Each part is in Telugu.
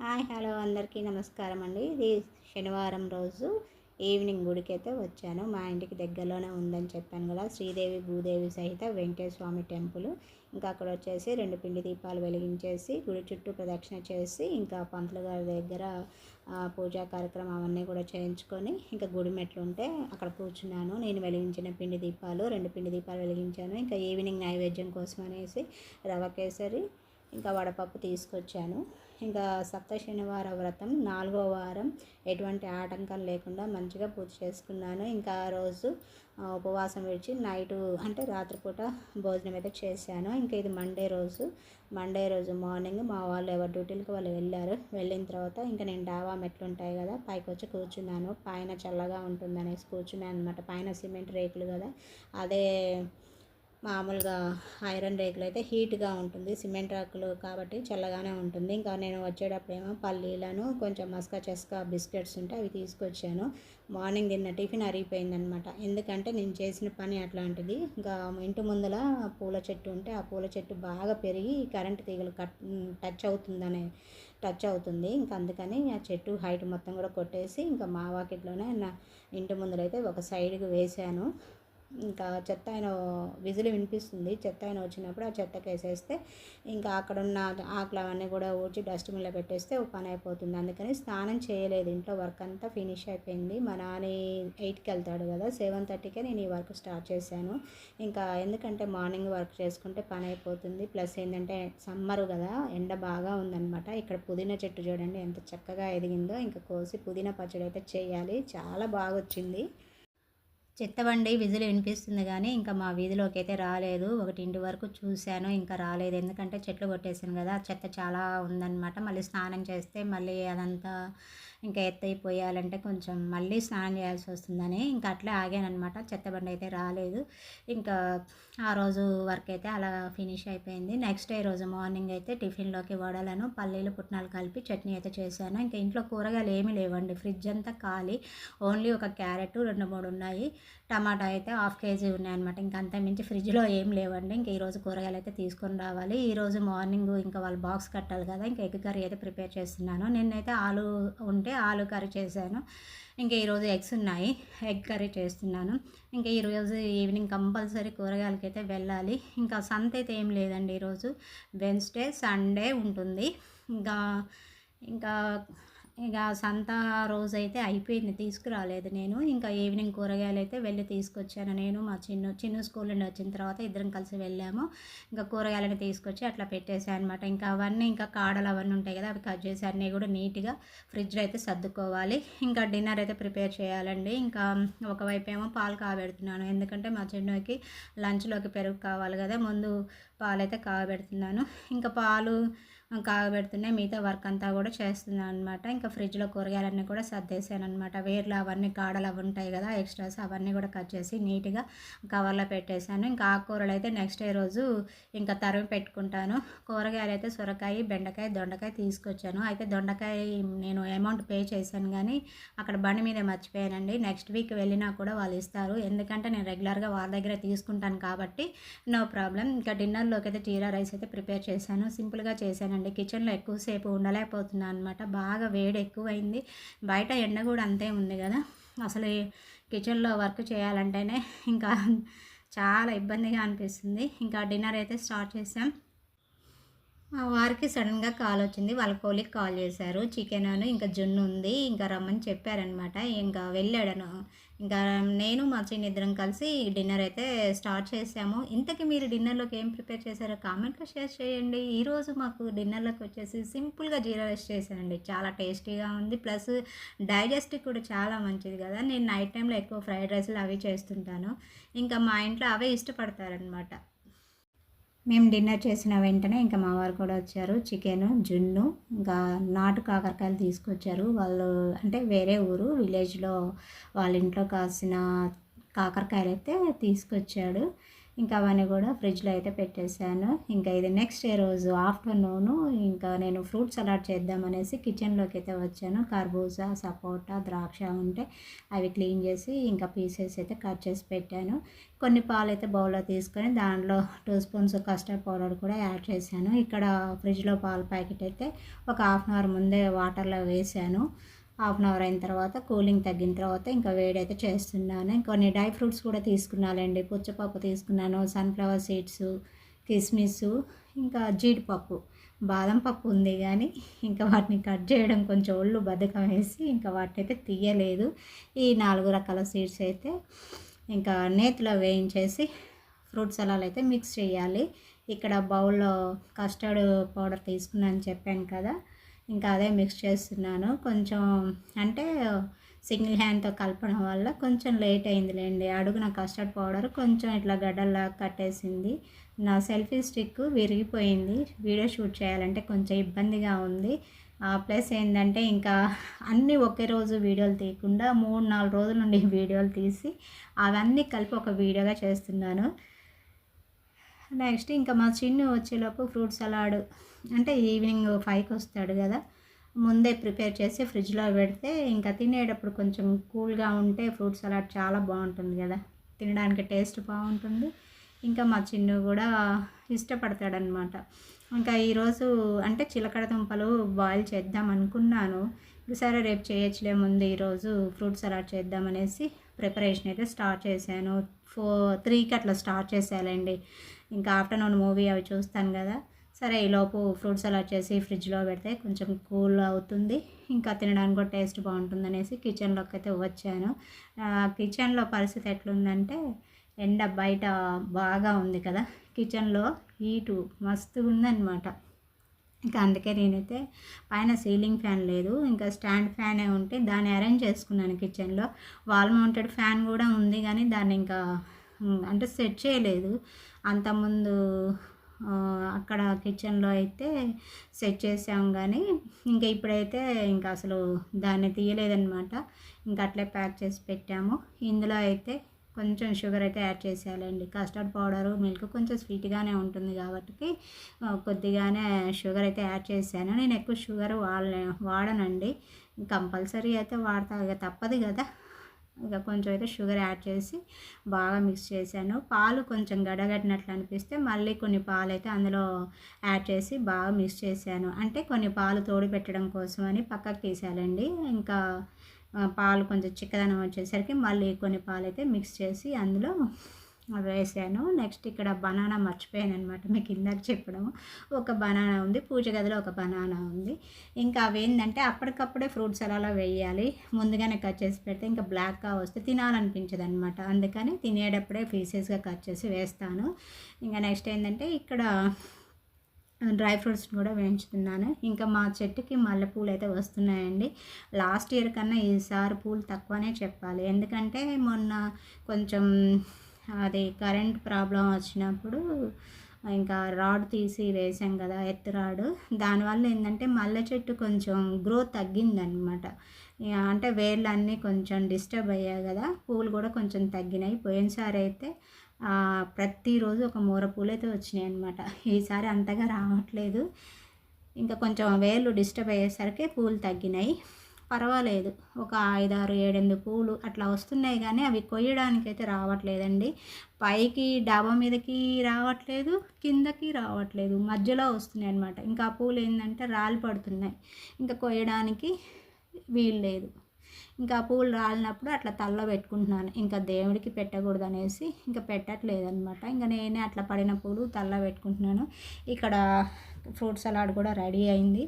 హాయ్ హలో అందరికీ నమస్కారం అండి. ఇది శనివారం రోజు ఈవినింగ్ గుడికైతే వచ్చాను. మా ఇంటికి దగ్గరలోనే ఉందని చెప్పాను కదా, శ్రీదేవి భూదేవి సహిత వెంకటేశ్వర స్వామి టెంపుల్. ఇంకా అక్కడ వచ్చేసి 2 పిండి దీపాలు వెలిగించేసి గుడి చుట్టూ ప్రదక్షిణ చేసి ఇంకా పంతులు గారి దగ్గర పూజా కార్యక్రమం అవన్నీ కూడా చేయించుకొని ఇంకా గుడి మెట్లు ఉంటే అక్కడ కూర్చున్నాను. నేను వెలిగించిన పిండి దీపాలు 2 పిండి దీపాలు వెలిగించాను. ఇంకా ఈవినింగ్ నైవేద్యం కోసం అనేసి రవ కేసరి ఇంకా వడపప్పు తీసుకొచ్చాను. ఇంకా సప్త శనివార వ్రతం 4వ వారం ఎటువంటి ఆటంకాలు లేకుండా మంచిగా పూజ చేసుకున్నాను. ఇంకా ఆ రోజు ఉపవాసం విడిచి నైటు అంటే రాత్రిపూట భోజనం అయితే చేశాను. ఇంకా ఇది మండే రోజు మార్నింగ్ మా వాళ్ళు ఎవరి డ్యూటీలకు వాళ్ళు వెళ్ళిన తర్వాత ఇంకా నేను డాబా మెట్లు ఉంటాయి కదా, పైకి వచ్చి కూర్చున్నాను. పైన చల్లగా ఉంటుందనేసి కూర్చున్నాను అనమాట. పైన సిమెంట్ రేకులు కదా, అదే మామూలుగా ఐరన్ రేకులు అయితే హీట్గా ఉంటుంది, సిమెంట్ రేకులు కాబట్టి చల్లగానే ఉంటుంది. ఇంకా నేను వచ్చేటప్పుడేమో పల్లీలను కొంచెం మస్కా చెస్కా బిస్కెట్స్ ఉంటే అవి తీసుకొచ్చాను. మార్నింగ్ తిన్న టిఫిన్ అరిగిపోయిందనమాట. ఎందుకంటే నేను చేసిన పని అట్లాంటిది. ఇంకా ఇంటి ముందల పూల చెట్టు ఉంటే ఆ పూల చెట్టు బాగా పెరిగి కరెంటు తీగలు టచ్ అవుతుంది. ఇంకా అందుకని ఆ చెట్టు హైట్ మొత్తం కూడా కొట్టేసి ఇంకా మా వాకిట్లోనే నా ఇంటి ముందరైతే ఒక సైడ్కి వేసాను. ఇంకా చెత్త ఆయన విజిల్ వినిపిస్తుంది. చెత్త ఆయన వచ్చినప్పుడు ఆ చెత్తకి వేసేస్తే ఇంకా అక్కడ ఉన్న ఆకులు అవన్నీ కూడా ఊడ్చి డస్ట్బిన్లో పెట్టేస్తే ఒక పని అయిపోతుంది. అందుకని స్నానం చేయలేదు, ఇంట్లో వర్క్ అంతా ఫినిష్ అయిపోయింది. మా నాన్న 8కి వెళ్తాడు కదా, 7:30కే నేను ఈ వర్క్ స్టార్ట్ చేశాను. ఇంకా ఎందుకంటే మార్నింగ్ వర్క్ చేసుకుంటే పని అయిపోతుంది. ప్లస్ ఏంటంటే సమ్మర్ కదా, ఎండ బాగా ఉందన్నమాట. ఇక్కడ పుదీనా చెట్టు చూడండి ఎంత చక్కగా ఎదిగిందో. ఇంకా కోసి పుదీనా పచ్చడి అయితే చేయాలి, చాలా బాగా వచ్చింది. చెత్తబండి విజిల్ వినిపిస్తుంది కానీ ఇంకా మా వీధిలోకి అయితే రాలేదు. 1 వరకు చూశాను, ఇంకా రాలేదు. ఎందుకంటే చెట్లు కొట్టేసాను కదా, చెత్త చాలా ఉందన్నమాట. మళ్ళీ స్నానం చేస్తే మళ్ళీ అదంతా ఇంకా ఎత్తైపోయాలంటే కొంచెం మళ్ళీ స్నానం చేయాల్సి వస్తుందని ఇంకా అట్లే ఆగానమాట. చెత్తబండి అయితే రాలేదు. ఇంకా ఆ రోజు వర్క్ అయితే అలా ఫినిష్ అయిపోయింది. నెక్స్ట్ డే రోజు మార్నింగ్ అయితే టిఫిన్లోకి వడలను పల్లీలు పుట్నాలు కలిపి చట్నీ అయితే చేశాను. ఇంకా ఇంట్లో కూరగాయలు ఏమీ లేవండి, ఫ్రిడ్జ్ అంతా ఖాళీ. ఓన్లీ ఒక క్యారెట్ 2-3 ఉన్నాయి, టమాటా అయితే 1/2 కేజీ ఉన్నాయన్నమాట. ఇంకా అంత మించి ఫ్రిడ్జ్లో ఏం లేవండి. ఇంకా ఈరోజు కూరగాయలు అయితే తీసుకొని రావాలి. ఈరోజు మార్నింగ్ ఇంకా వాళ్ళు బాక్స్ కట్టాలి కదా, ఇంకా ఎగ్ కర్రీ అయితే ప్రిపేర్ చేస్తున్నాను. నిన్నైతే ఆలు ఉంటే ఆలు కర్రీ చేశాను. ఇంకా ఈరోజు ఎగ్స్ ఉన్నాయి, ఎగ్ కర్రీ చేస్తున్నాను. ఇంకా ఈరోజు ఈవినింగ్ కంపల్సరీ కూరగాయలకైతే వెళ్ళాలి. ఇంకా సంత అయితే ఏం లేదండి ఈరోజు. వెన్స్డే సండే ఉంటుంది. ఇంకా ఇంకా ఇక సంత రోజైతే అయిపోయింది, తీసుకురాలేదు నేను. ఇంకా ఈవినింగ్ కూరగాయలు అయితే వెళ్ళి తీసుకొచ్చాను. నేను మా చిన్న స్కూల్ నుండి వచ్చిన తర్వాత ఇద్దరం కలిసి వెళ్ళాము. ఇంకా కూరగాయలని తీసుకొచ్చి అట్లా పెట్టేసాను అనమాట. ఇంకా అవన్నీ ఇంకా కాడలు అవన్నీ ఉంటాయి కదా, అవి కట్ చేసి అన్నీ కూడా నీట్గా ఫ్రిడ్జ్లో అయితే సర్దుకోవాలి. ఇంకా డిన్నర్ అయితే ప్రిపేర్ చేయాలండి. ఇంకా ఒకవైపు ఏమో పాలు కాబెడుతున్నాను, ఎందుకంటే మా చిన్నకి లంచ్లోకి పెరుగు కావాలి కదా, ముందు పాలైతే కాబెడుతున్నాను. ఇంకా పాలు కాగబెడుతున్నాయి, మిగతా వర్క్ అంతా కూడా చేస్తున్నాను అనమాట. ఇంకా ఫ్రిడ్జ్లో కూరగాయలన్నీ కూడా సర్దేశాను అనమాట. వేర్లు అవన్నీ కాడలు అవి ఉంటాయి కదా ఎక్స్ట్రాస్, అవన్నీ కూడా కట్ చేసి నీట్గా కవర్లో పెట్టేశాను. ఇంకా ఆకుకూరలు అయితే నెక్స్ట్ డే రోజు ఇంకా తరిమి పెట్టుకుంటాను. కూరగాయలు అయితే సొరకాయ, బెండకాయ, దొండకాయ తీసుకొచ్చాను. అయితే దొండకాయ నేను అమౌంట్ పే చేశాను కానీ అక్కడ బండి మీద మర్చిపోయానండి. నెక్స్ట్ వీక్ వెళ్ళినా కూడా వాళ్ళు ఇస్తారు, ఎందుకంటే నేను రెగ్యులర్గా వాళ్ళ దగ్గర తీసుకుంటాను కాబట్టి నో ప్రాబ్లం. ఇంకా డిన్నర్లోకి అయితే జీరా రైస్ అయితే ప్రిపేర్ చేశాను, సింపుల్గా చేశానండి. కిచెన్లో ఎక్కువసేపు ఉండలేకపోతున్నాను అనమాట. బాగా వేడి ఎక్కువైంది, బయట ఎండ కూడా అంతే ఉంది కదా. అసలు కిచెన్లో వర్క్ చేయాలంటేనే ఇంకా చాలా ఇబ్బందిగా అనిపిస్తుంది. ఇంకా డిన్నర్ అయితే స్టార్ట్ చేసాం. మా వారికి సడన్గా కాల్ వచ్చింది, వాళ్ళ కోలికి కాల్ చేశారు. చికెన్ ఇంకా జున్ను ఉంది, ఇంకా రమ్మని చెప్పారనమాట. ఇంకా వెళ్ళాడను. ఇంకా నేను మా చిన్న ఇద్దరం కలిసి డిన్నర్ అయితే స్టార్ట్ చేసాము. ఇంతకీ మీరు డిన్నర్లోకి ఏం ప్రిపేర్ చేశారో కామెంట్లో షేర్ చేయండి. ఈరోజు మాకు డిన్నర్లోకి వచ్చేసి సింపుల్గా జీరా రైస్ చేశానండి, చాలా టేస్టీగా ఉంది. ప్లస్ డైజెస్టివ్ కూడా చాలా మంచిది కదా. నేను నైట్ టైంలో ఎక్కువ ఫ్రైడ్ రైస్లు అవి చేస్తుంటాను, ఇంకా మా ఇంట్లో అవే ఇష్టపడతారనమాట. మేము డిన్నర్ చేసిన వెంటనే ఇంకా మా వారు కూడా వచ్చారు. చికెను, జున్ను, ఇంకా నాటు కాకరకాయలు తీసుకొచ్చారు. వాళ్ళు అంటే వేరే ఊరు, విలేజ్లో వాళ్ళ ఇంట్లో కాసిన కాకరకాయలు అయితే తీసుకొచ్చాడు. ఇంకా అవన్నీ కూడా ఫ్రిడ్జ్లో అయితే పెట్టేశాను. ఇంకా ఇది నెక్స్ట్ డే రోజు ఆఫ్టర్నూను ఇంకా నేను ఫ్రూట్ సలాడ్ చేద్దామనేసి కిచెన్లోకి అయితే వచ్చాను. కర్బూజా, సపోటా, ద్రాక్ష ఉంటే అవి క్లీన్ చేసి ఇంకా పీసెస్ అయితే కట్ చేసి పెట్టాను. కొన్ని పాలు అయితే బౌల్లో తీసుకొని దాంట్లో 2 స్పూన్స్ కస్టర్డ్ పౌడర్ కూడా యాడ్ చేశాను. ఇక్కడ ఫ్రిడ్జ్లో పాల ప్యాకెట్ అయితే ఒక హాఫ్ అన్ అవర్ ముందే వాటర్లో వేసాను. హాఫ్ అన్ అవర్ అయిన తర్వాత కూలింగ్ తగ్గిన తర్వాత ఇంకా వేడైతే చేస్తున్నాను. కొన్ని డ్రై ఫ్రూట్స్ కూడా తీసుకున్నానండి. పుచ్చపప్పు తీసుకున్నాను, సన్ఫ్లవర్ సీడ్స్, కిస్మిస్, ఇంకా జీడిపప్పు, బాదం పప్పు ఉంది కానీ ఇంకా వాటిని కట్ చేయడం కొంచెం ఒళ్ళు బద్ధకం వేసి ఇంకా వాటిని అయితే తీయలేదు. ఈ 4 రకాల సీడ్స్ అయితే ఇంకా నేతిలో వేయించేసి ఫ్రూట్ సలాడ్ అయితే మిక్స్ చేయాలి. ఇక్కడ బౌల్లో కస్టర్డ్ పౌడర్ తీసుకున్నాను చెప్పాను కదా, ఇంకా అదే మిక్స్ చేస్తున్నాను. కొంచెం అంటే సింగిల్ హ్యాండ్తో కలపడం వల్ల కొంచెం లేట్ అయిందిలేండి. అడుగున కస్టర్డ్ పౌడర్ కొంచెం ఇట్లా గడ్డల్లా కట్టేసింది. నా సెల్ఫీ స్టిక్ విరిగిపోయింది. వీడియో షూట్ చేయాలంటే కొంచెం ఇబ్బందిగా ఉంది. ప్లస్ ఏంటంటే ఇంకా అన్నీ ఒకే రోజు వీడియోలు తీయకుండా 3-4 రోజుల నుండి వీడియోలు తీసి అవన్నీ కలిపి ఒక వీడియోగా చేస్తున్నాను. నెక్స్ట్ ఇంకా మా చిన్ను వచ్చేలోపు ఫ్రూట్ సలాడ్ అంటే ఈవినింగ్ 5కి వస్తాడు కదా, ముందే ప్రిపేర్ చేసి ఫ్రిడ్జ్లో పెడితే ఇంకా తినేటప్పుడు కొంచెం కూల్గా ఉంటే ఫ్రూట్ సలాడ్ చాలా బాగుంటుంది కదా, తినడానికి టేస్ట్ బాగుంటుంది. ఇంకా మా చిన్ను కూడా ఇష్టపడతాడనమాట. ఇంకా ఈరోజు అంటే చిలకడ దుంపలు బాయిల్ చేద్దాం అనుకున్నాను. సరే రేపు చేయొచ్చులే, ముందు ఈరోజు ఫ్రూట్ సలాడ్ చేద్దామనేసి ప్రిపరేషన్ అయితే స్టార్ట్ చేశాను. 3కి అట్లా స్టార్ట్ చేసేయాలండి. ఇంకా ఆఫ్టర్నూన్ మూవీ అవి చూస్తాను కదా, సరే ఈలోపు ఫ్రూట్ సలాడ్ చేసి ఫ్రిడ్జ్లో పెడితే కొంచెం కూల్ అవుతుంది, ఇంకా తినడానికి కూడా టేస్ట్ బాగుంటుంది అనేసి కిచెన్లోకి అయితే వచ్చాను. కిచెన్లో పరిస్థితి ఎట్లుందంటే ఎండ బయట బాగా ఉంది కదా, కిచెన్లో హీటు మస్తుగా ఉందన్నమాట. ఇంకా అందుకే నేనైతే పైన సీలింగ్ ఫ్యాన్ లేదు, ఇంకా స్టాండ్ ఫ్యానే ఉంటే దాన్ని అరేంజ్ చేసుకున్నాను కిచెన్లో. వాల్ మౌంటెడ్ ఫ్యాన్ కూడా ఉంది కానీ దాన్ని ఇంకా అంటే సెట్ చేయలేదు. అంతకుముందు అక్కడ కిచెన్లో అయితే సెట్ చేసాం కానీ ఇంకా ఇప్పుడైతే ఇంకా అసలు దాన్ని తీయలేదన్నమాట. ఇంకా అట్లే ప్యాక్ చేసి పెట్టాము. ఇందులో అయితే కొంచెం షుగర్ అయితే యాడ్ చేసేయాలండి. కస్టర్డ్ పౌడరు, మిల్క్ కొంచెం స్వీట్గానే ఉంటుంది కాబట్టి కొద్దిగానే షుగర్ అయితే యాడ్ చేశాను. నేను ఎక్కువ షుగర్ వాడనండి, కంపల్సరీ అయితే వాడతా, ఇక తప్పదు కదా. ఇక కొంచెం అయితే షుగర్ యాడ్ చేసి బాగా మిక్స్ చేశాను. పాలు కొంచెం గడగట్టినట్లు అనిపిస్తే మళ్ళీ కొన్ని పాలు అయితే అందులో యాడ్ చేసి బాగా మిక్స్ చేశాను. అంటే కొన్ని పాలు తోడు పెట్టడం కోసం అని పక్కకు తీసాలండి. ఇంకా పాలు కొంచెం చిక్కదనం వచ్చేసరికి మళ్ళీ కొన్ని పాలు అయితే మిక్స్ చేసి అందులో వేసాను. నెక్స్ట్ ఇక్కడ బనానా మర్చిపోయాను అనమాట మీకు ఇందాక చెప్పడం. ఒక బనానా ఉంది, పూజ గదిలో ఒక బనానా ఉంది. ఇంకా అవేంటంటే అప్పటికప్పుడే ఫ్రూట్స్ అలా వేయాలి, ముందుగానే కట్ చేసి పెడితే ఇంకా బ్లాక్గా వస్తే తినాలనిపించదు అనమాట. అందుకని తినేటప్పుడే పీసెస్గా కట్ చేసి వేస్తాను. ఇంకా నెక్స్ట్ ఏంటంటే ఇక్కడ డ్రై ఫ్రూట్స్ కూడా వేయించుతున్నాను. ఇంకా మా చెట్టుకి మల్లెపూలు అయితే వస్తున్నాయండి. లాస్ట్ ఇయర్ కన్నా ఈసారి పూలు తక్కువనే చెప్పాలి, ఎందుకంటే మొన్న కొంచెం అది కరెంట్ ప్రాబ్లం వచ్చినప్పుడు ఇంకా రాడ్ తీసి వేసాం కదా, ఎత్తు రాడు, దానివల్ల ఏంటంటే మల్లె చెట్టు కొంచెం గ్రోత్ తగ్గిందనమాట. అంటే వేర్లు అన్నీ కొంచెం డిస్టర్బ్ అయ్యాయి కదా, పూలు కూడా కొంచెం తగ్గినాయి. పోయినసారి అయితే ప్రతిరోజు ఒక మూర పూలు అయితే వచ్చినాయి అనమాట. ఈసారి అంతగా రావట్లేదు, ఇంకా కొంచెం వేర్లు డిస్టర్బ్ అయ్యేసరికి పూలు తగ్గినాయి. పర్వాలేదు, ఒక 5, 6, 7, 8 పూలు అట్లా వస్తున్నాయి కానీ అవి కొయ్యడానికి అయితే రావట్లేదండి. పైకి డాబా మీదకి రావట్లేదు, కిందకి రావట్లేదు, మధ్యలో వస్తున్నాయి అనమాట. ఇంకా ఆ పూలు ఏంటంటే రాలి పడుతున్నాయి, ఇంకా కొయ్యడానికి వీలు లేదు. ఇంకా ఆ పూలు రాలినప్పుడు అట్లా తల్లో పెట్టుకుంటున్నాను. ఇంకా దేవుడికి పెట్టకూడదు అనేసి ఇంకా పెట్టట్లేదనమాట. ఇంకా నేనే అట్లా పడిన పూలు తల్లో పెట్టుకుంటున్నాను. ఇక్కడ ఫ్రూట్ సలాడ్ కూడా రెడీ అయింది,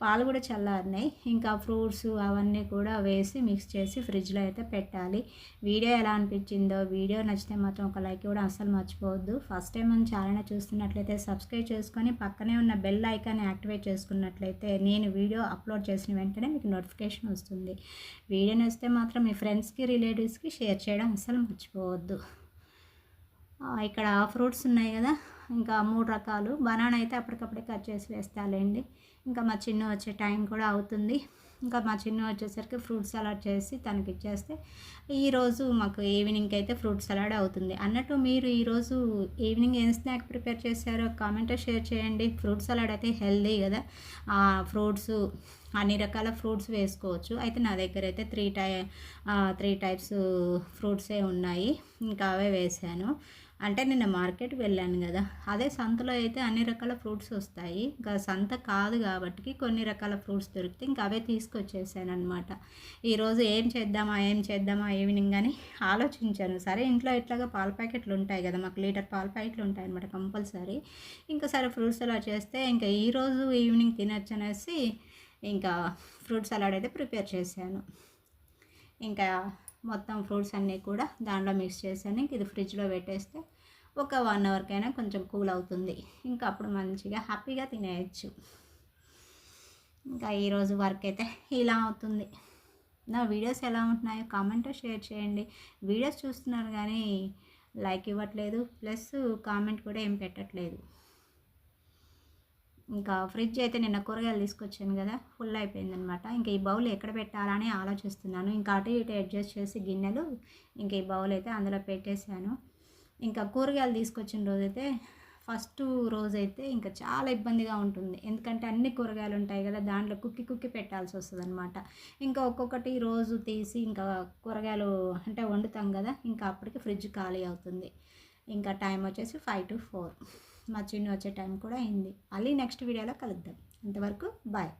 పాలు కూడా చల్లారినాయి. ఇంకా ఫ్రూట్స్ అవన్నీ కూడా వేసి మిక్స్ చేసి ఫ్రిడ్జ్లో అయితే పెట్టాలి. వీడియో ఎలా అనిపించిందో, వీడియో నచ్చితే మాత్రం ఒక లైక్ కూడా అస్సలు మర్చిపోవద్దు. ఫస్ట్ టైం మన ఛానల్ చూస్తున్నట్లయితే సబ్స్క్రైబ్ చేసుకొని పక్కనే ఉన్న బెల్ ఐకాన్ని యాక్టివేట్ చేసుకున్నట్లయితే నేను వీడియో అప్లోడ్ చేసిన వెంటనే మీకు నోటిఫికేషన్ వస్తుంది. వీడియో నచ్చితే మాత్రం మీ ఫ్రెండ్స్కి, రిలేటివ్స్కి షేర్ చేయడం అస్సలు మర్చిపోవద్దు. ఇక్కడ ఫ్రూట్స్ ఉన్నాయి కదా, ఇంకా 3 రకాలు. బనానా అయితే అప్పటికప్పుడే కట్ చేసి వేస్తాలేండి, ఇంకా మా చిన్న వచ్చే టైం కూడా అవుతుంది. ఇంకా మా చిన్న వచ్చేసరికి ఫ్రూట్ సలాడ్ చేసి తనకి ఇచ్చేస్తే ఈరోజు మాకు ఈవినింగ్కి అయితే ఫ్రూట్ సలాడ్ అవుతుంది. అన్నట్టు మీరు ఈరోజు ఈవినింగ్ ఏం స్నాక్ ప్రిపేర్ చేశారో కామెంట్లో షేర్ చేయండి. ఫ్రూట్ సలాడ్ అయితే హెల్దీ కదా, ఫ్రూట్స్ అన్ని రకాల ఫ్రూట్స్ వేసుకోవచ్చు. అయితే నా దగ్గర అయితే త్రీ టైప్స్ ఫ్రూట్సే ఉన్నాయి, ఇంకా అవే వేసాను. అంటే నిన్న మార్కెట్కి వెళ్ళాను కదా, అదే సంతలో అయితే అన్ని రకాల ఫ్రూట్స్ వస్తాయి. ఇంకా సంత కాదు కాబట్టి కొన్ని రకాల ఫ్రూట్స్ దొరికితే ఇంకా అవే తీసుకొచ్చేసాను అనమాట. ఈరోజు ఏం చేద్దామా ఈవినింగ్ అని ఆలోచించాను. సరే ఇంట్లో ఎట్లాగా పాల ప్యాకెట్లు ఉంటాయి కదా, మాకు లీటర్ పాల ప్యాకెట్లు ఉంటాయి అనమాట కంపల్సరీ. ఇంకా సరే ఫ్రూట్స్ అలా చేస్తే ఇంకా ఈరోజు ఈవినింగ్ తినచ్చు అనేసి ఇంకా ఫ్రూట్ సలాడ్ అయితే ప్రిపేర్ చేశాను. ఇంకా మొత్తం ఫ్రూట్స్ అన్నీ కూడా దాంట్లో మిక్స్ చేశాను. ఇది ఫ్రిడ్జ్లో పెట్టేస్తే ఒక 1 అవర్కైనా కొంచెం కూల్ అవుతుంది. ఇంకా అప్పుడు మంచిగా హ్యాపీగా తినేయచ్చు. ఇంకా ఈరోజు వర్క్ అయితే ఇలా అవుతుంది. నా వీడియోస్ ఎలా ఉంటున్నాయో కామెంట్లో షేర్ చేయండి. వీడియోస్ చూస్తున్నారు కానీ లైక్ ఇవ్వట్లేదు, ప్లస్ కామెంట్ కూడా ఏం పెట్టట్లేదు. ఇంకా ఫ్రిడ్జ్ అయితే నిన్న కూరగాయలు తీసుకొచ్చాను కదా, ఫుల్ అయిపోయిందనమాట. ఇంకా ఈ బౌల్ ఎక్కడ పెట్టాలని ఆలోచిస్తున్నాను. ఇంకా అటు ఇటు అడ్జస్ట్ చేసి గిన్నెలు ఇంకా ఈ బౌల్ అయితే అందులో పెట్టేశాను. ఇంకా కూరగాయలు తీసుకొచ్చిన రోజైతే ఫస్ట్ రోజైతే ఇంకా చాలా ఇబ్బందిగా ఉంటుంది. ఎందుకంటే అన్ని కూరగాయలు ఉంటాయి కదా, దాంట్లో కుక్కి పెట్టాల్సి వస్తుంది అనమాట. ఇంకా ఒక్కొక్కటి రోజు తీసి ఇంకా కూరగాయలు అంటే వండుతాం కదా, ఇంకా అప్పటికి ఫ్రిడ్జ్ ఖాళీ అవుతుంది. ఇంకా టైం వచ్చేసి 5 to 4. మా చిన్న వచ్చే టైం కూడా అయింది. మళ్ళీ నెక్స్ట్ వీడియోలో కలుద్దాం. అంతవరకు బాయ్.